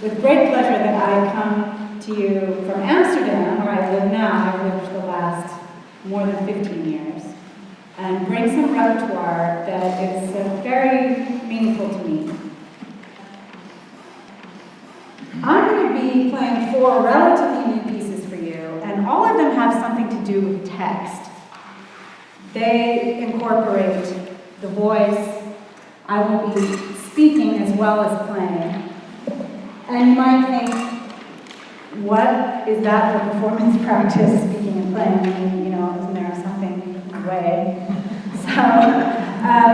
with great pleasure that I come to you from Amsterdam, where I live now. I've lived for the last more than 15 years, and bring some repertoire that is very meaningful to me. I'm going to be playing 4 relatively new pieces for you, and all of them have something to do with text. They incorporate the voice. I will be speaking as well as playing. And you might think, what is that for performance practice, speaking and playing? I mean, isn't there something in the way? So,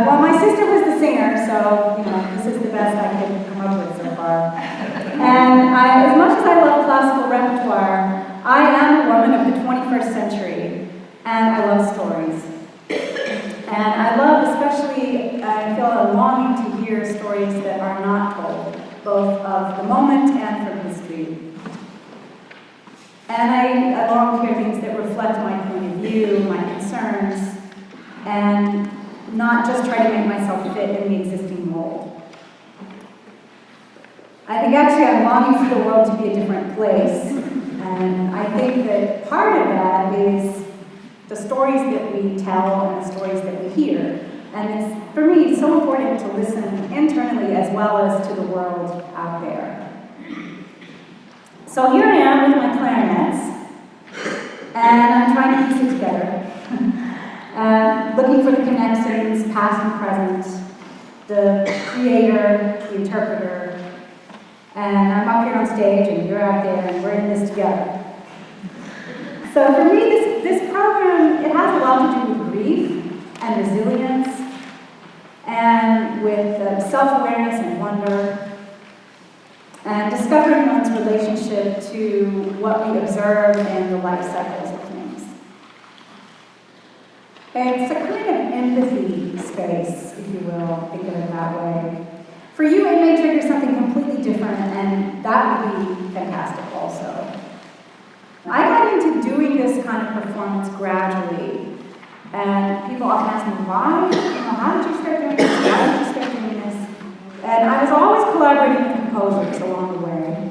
well, my sister was the singer, so, this is the best I could come up with so far. And as much as I love classical repertoire, I am a woman of the 21st century, and I love stories. And I love especially, I feel a longing to hear stories that are not told, both of the moment and from history. And I long to hear things that reflect my point of view, my concerns, and not just try to make myself fit in the existing mold. I think actually I'm longing for the world to be a different place, and I think that part of that is the stories that we tell and the stories that we hear. And it's, for me, it's so important to listen internally as well as to the world out there. So here I am with my clarinets, and I'm trying to piece it together. Looking for the connections, past and present, the creator, the interpreter, and I'm up here on stage and you're out there and we're in this together. So for me, this program, it has a lot to do with grief and resilience and with self-awareness and wonder and discovering one's relationship to what we observe in the life cycles of things. It's a kind of empathy space, if you will, think of it that way. For you, it may trigger something completely different, and that would be fantastic also. I got into doing this kind of performance gradually, and people often ask me, why? How did you start doing this? Why did you start doing this? And I was always collaborating with composers along the way,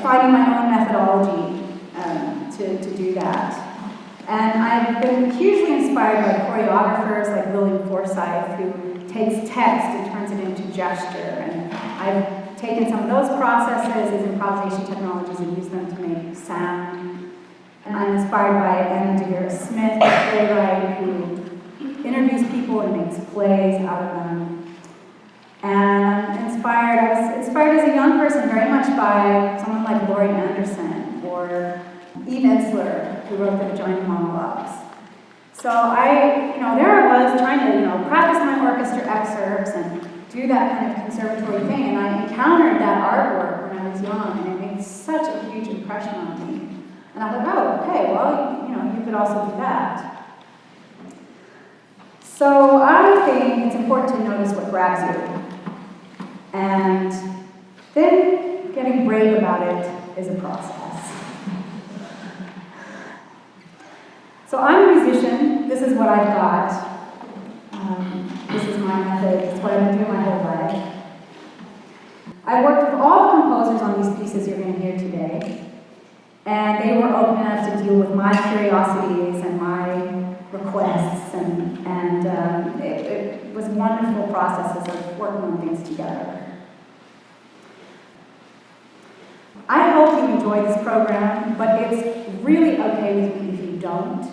finding my own methodology to do that. And I've been hugely inspired by choreographers like William Forsythe, who takes text and turns it into gesture. And I've taken some of those processes as improvisation technologies and used them to make sound. And I'm inspired by Anna Deavere Smith, a playwright who interviews people and makes plays out of them. And I was inspired as a young person very much by someone like Laurie Anderson or Eve Ensler, who wrote the Vagina Monologues. So there I was trying to, practice my orchestra excerpts and do that kind of conservatory thing, and I encountered that artwork when I was young, and it made such a huge impression on me. And I was like, oh, okay, well, you could also do that. So I think it's important to notice what grabs you. And then getting brave about it is a process. So I'm a musician. This is what I've got. This is my method. It's what I've been doing my whole life. I worked with all the composers on these pieces you're going to hear today. And they were open enough to deal with my curiosities and my requests. And it was wonderful processes of working on things together. I hope you enjoy this program, but it's really okay with me if you don't.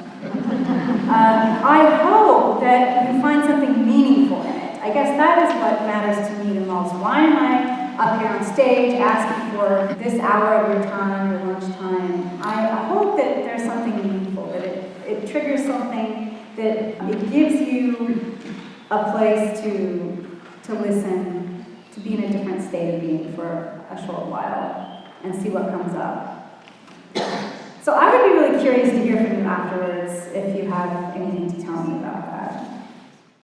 I hope that you find something meaningful in it. I guess that is what matters to me the most. Why am I up here on stage asking for this hour of your time, your lunchtime? I hope that there's something meaningful, that it triggers something, that it gives you a place to listen, to be in a different state of being for a short while and see what comes up. So I would be really curious to hear from you afterwards if you have anything to tell me about that.